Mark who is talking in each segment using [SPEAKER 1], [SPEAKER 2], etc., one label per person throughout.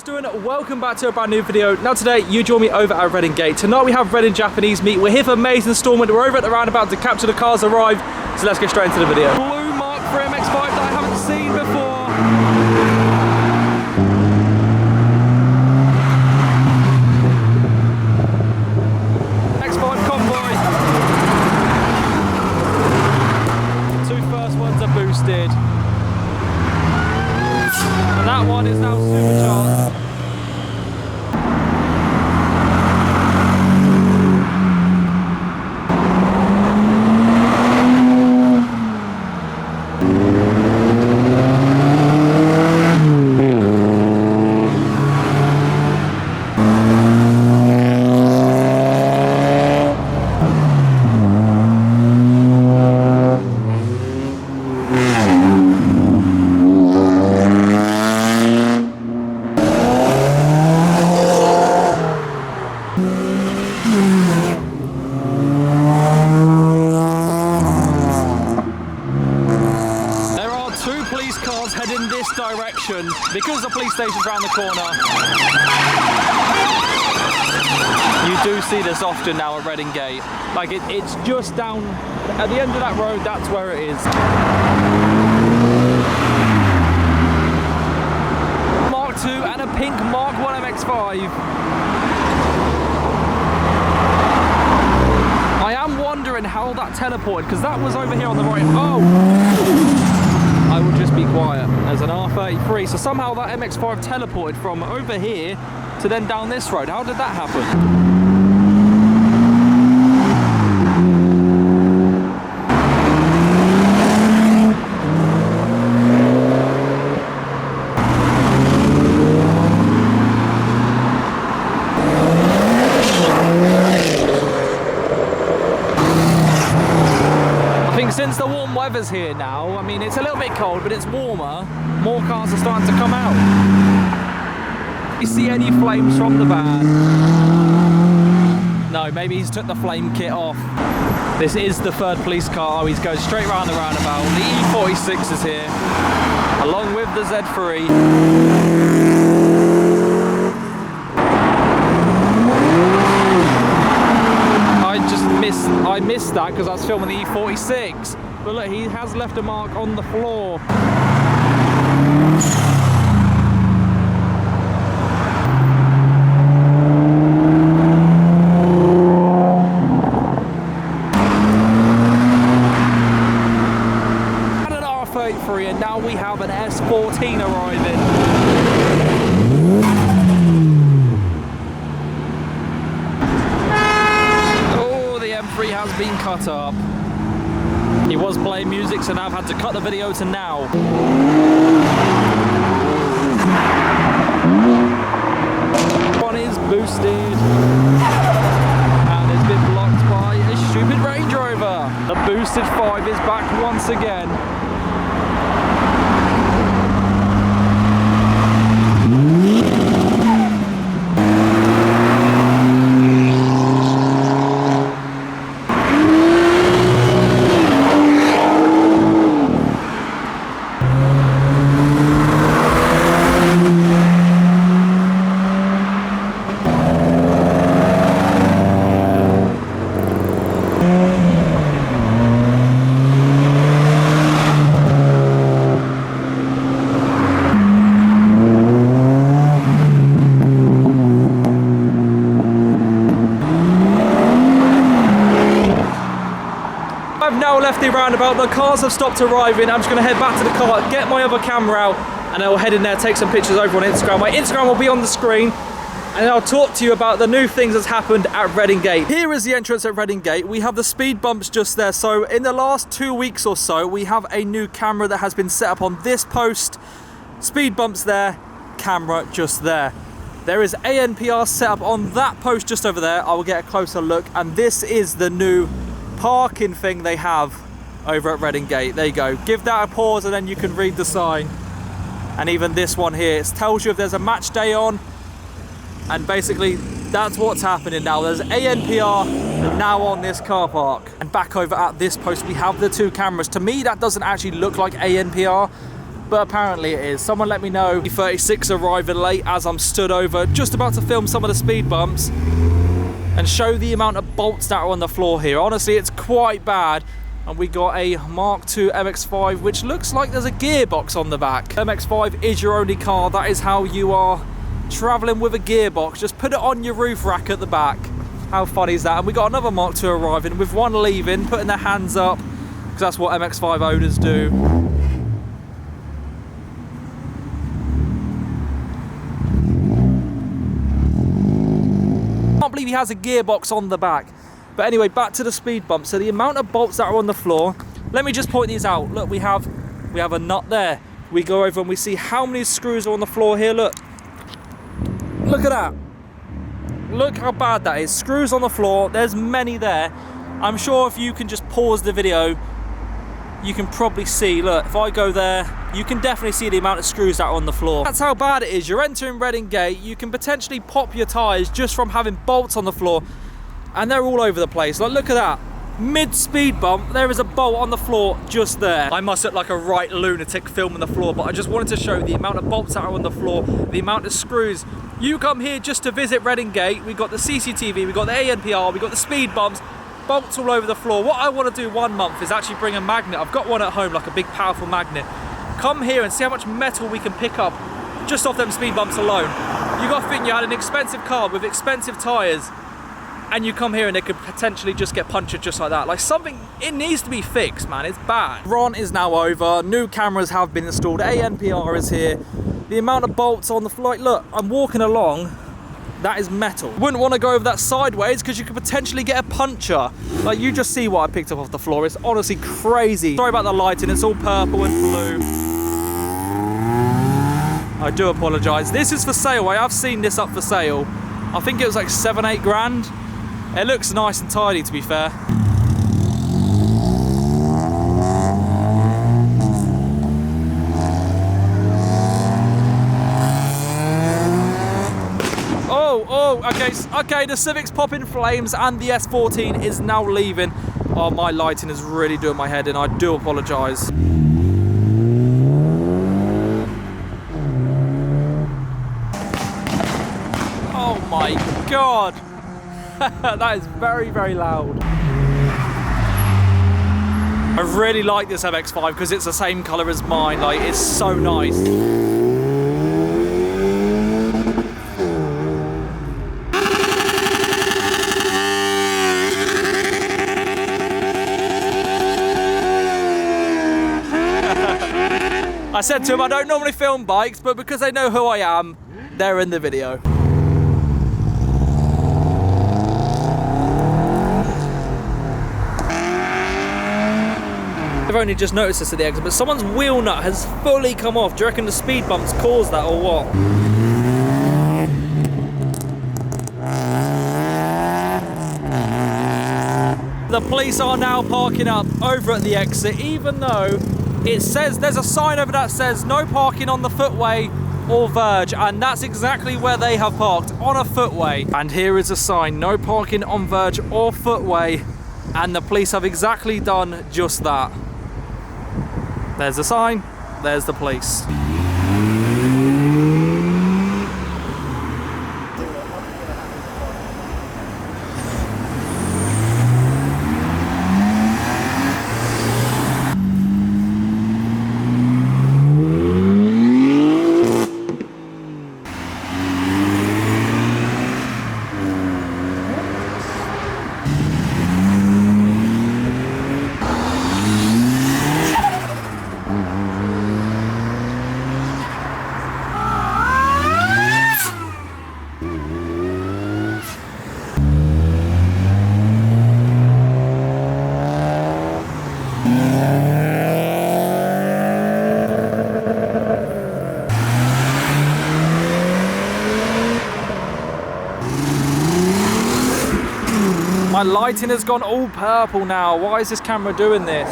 [SPEAKER 1] Doing? Welcome back to a brand new video. Now today you join me over at Reading Gate. Tonight we have Reading Japanese meet. We're here for May's installment. We're over at the roundabout to capture the cars arrived. So let's get straight into the video. Blue mark for MX-5 that I haven't seen before. MX-5 convoy. Two first ones are boosted. And that one is now supercharged. Heading this direction because the police station's around the corner. You do see this often now at Reading Gate. Like it's just down at the end of that road, that's where it is. Mark II and a pink Mark I MX-5. I am wondering how that teleported because that was over here on the right. Oh! I will just be quiet as an R33. So somehow that MX-5 teleported from over here to then down this road. How did that happen? Since the warm weather's here now, I mean, it's a little bit cold, but it's warmer. More cars are starting to come out. You see any flames from the van? No, maybe he's took the flame kit off. This is the third police car. Oh, he's going straight around the roundabout. The E46 is here, along with the Z3. I missed that because I was filming the E46. But look, he has left a mark on the floor. And an R33, and now we have an S14 arriving. Has been cut up. He was playing music, so now I've had to cut the video to now. One is boosted and it's been blocked by a stupid Range Rover. The boosted 5 is back once again. I've now left the roundabout, the cars have stopped arriving. I'm just going to head back to the car, get my other camera out, and I'll head in there, take some pictures over on Instagram. My Instagram will be on the screen, and I'll talk to you about the new things that's happened at Reading Gate. Here is the entrance at Reading Gate. We have the speed bumps just there. So in the last 2 weeks or so, we have a new camera that has been set up on this post. Speed bumps there, camera just there. There is ANPR set up on that post just over there. I will get a closer look, and this is the new parking thing they have over at Reading Gate. There you go. Give that a pause and then you can read the sign. And even this one here, it tells you if there's a match day on, and basically that's what's happening now. There's ANPR now on this car park. And back over at this post, we have the 2 cameras. To me, that doesn't actually look like ANPR, but apparently it is. Someone let me know. 36 arriving late as I'm stood over, just about to film some of the speed bumps and show the amount of bolts that are on the floor here. Honestly, it's quite bad. And we got a Mark II MX-5, which looks like there's a gearbox on the back. MX-5 is your only car. That is how you are traveling with a gearbox. Just put it on your roof rack at the back. How funny is that? And we got another Mark II arriving with one leaving, putting their hands up, because that's what MX-5 owners do. I can't believe he has a gearbox on the back. But anyway, back to the speed bump. So the amount of bolts that are on the floor, let me just point these out. Look, we have a nut there. We go over and we see how many screws are on the floor here. Look at that. Look how bad that is. Screws on the floor, there's many there. I'm sure if you can just pause the video, you can probably see, look, if I go there, you can definitely see the amount of screws that are on the floor. That's how bad it is. You're entering Reading Gate, you can potentially pop your tyres just from having bolts on the floor. And they're all over the place. Like, look at that. Mid-speed bump, there is a bolt on the floor just there. I must look like a right lunatic filming the floor, but I just wanted to show the amount of bolts that are on the floor, the amount of screws. You come here just to visit Reading Gate. We've got the CCTV, we've got the ANPR, we've got the speed bumps, bolts all over the floor. What I want to do 1 month is actually bring a magnet. I've got one at home, like a big powerful magnet. Come here and see how much metal we can pick up just off them speed bumps alone. You got to think you had an expensive car with expensive tyres, and you come here and it could potentially just get punctured just like that. Like, something, it needs to be fixed, man. It's bad. Ron is now over. New cameras have been installed. ANPR is here. The amount of bolts on the floor. Like, look, I'm walking along. That is metal. Wouldn't want to go over that sideways because you could potentially get a puncture. Like, you just see what I picked up off the floor. It's honestly crazy. Sorry about the lighting. It's all purple and blue. I do apologise. This is for sale. I have seen this up for sale. I think it was like 7-8 grand. It looks nice and tidy, to be fair. Okay, the Civic's popping flames and the S14 is now leaving. Oh, my lighting is really doing my head in. I do apologise. Oh my God. That is very, very loud. I really like this MX-5 because it's the same colour as mine. Like, it's so nice. I said to him I don't normally film bikes, but because they know who I am, they're in the video. I've only just noticed this at the exit, but someone's wheel nut has fully come off. Do you reckon the speed bumps caused that or what? The police are now parking up over at the exit, even though it says, there's a sign over that says no parking on the footway or verge, and that's exactly where they have parked, on a footway. And here is a sign, no parking on verge or footway, and the police have exactly done just that. There's the sign, there's the police. My lighting has gone all purple now. Why is this camera doing this?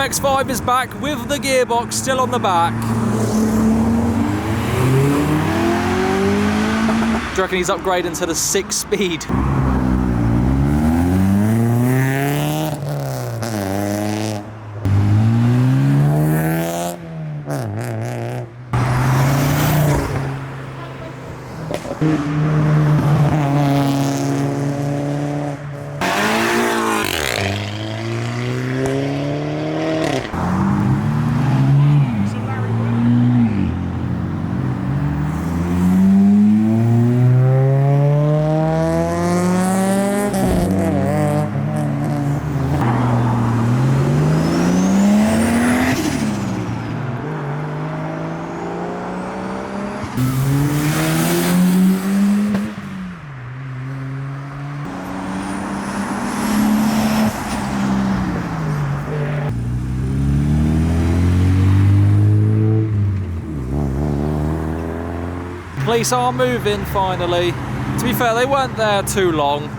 [SPEAKER 1] MX-5 is back with the gearbox still on the back. Do you reckon he's upgrading to the 6-speed? Police are moving finally. To be fair, they weren't there too long.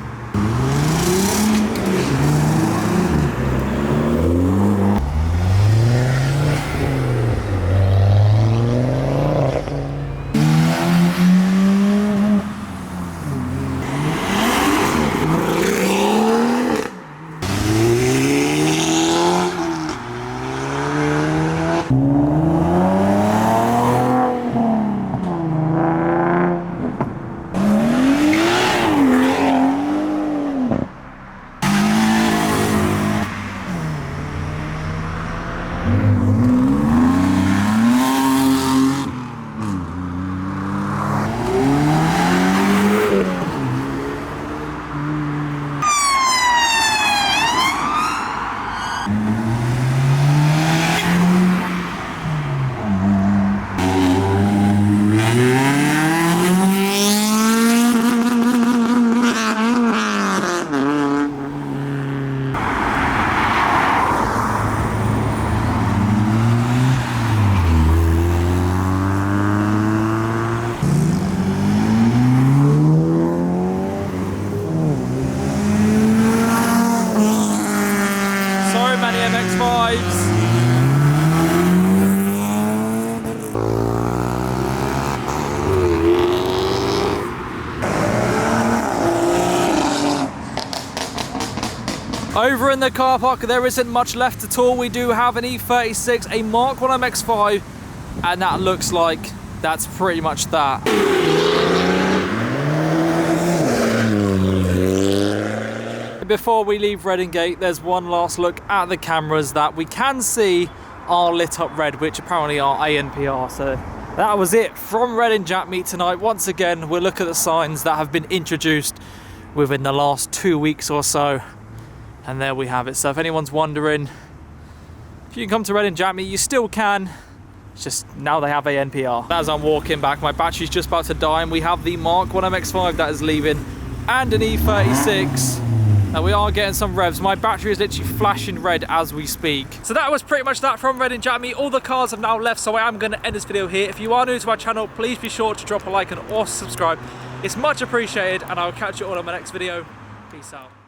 [SPEAKER 1] Over in the car park, there isn't much left at all. We do have an E36, a Mark 1 MX-5, and that looks like that's pretty much that. Before we leave Reading Gate, there's one last look at the cameras that we can see are lit up red, which apparently are ANPR. So that was it from Reading Jap Meet tonight. Once again, we'll look at the signs that have been introduced within the last 2 weeks or so. And there we have it. So if anyone's wondering, if you can come to Reading Jap Meet, you still can. It's just now they have ANPR. As I'm walking back, my battery's just about to die, and we have the Mark 1 MX-5 that is leaving, and an E36. Now we are getting some revs. My battery is literally flashing red as we speak. So that was pretty much that from Reading Jap Meet. All the cars have now left, so I am going to end this video here. If you are new to our channel, please be sure to drop a like and or subscribe. It's much appreciated, and I'll catch you all on my next video. Peace out.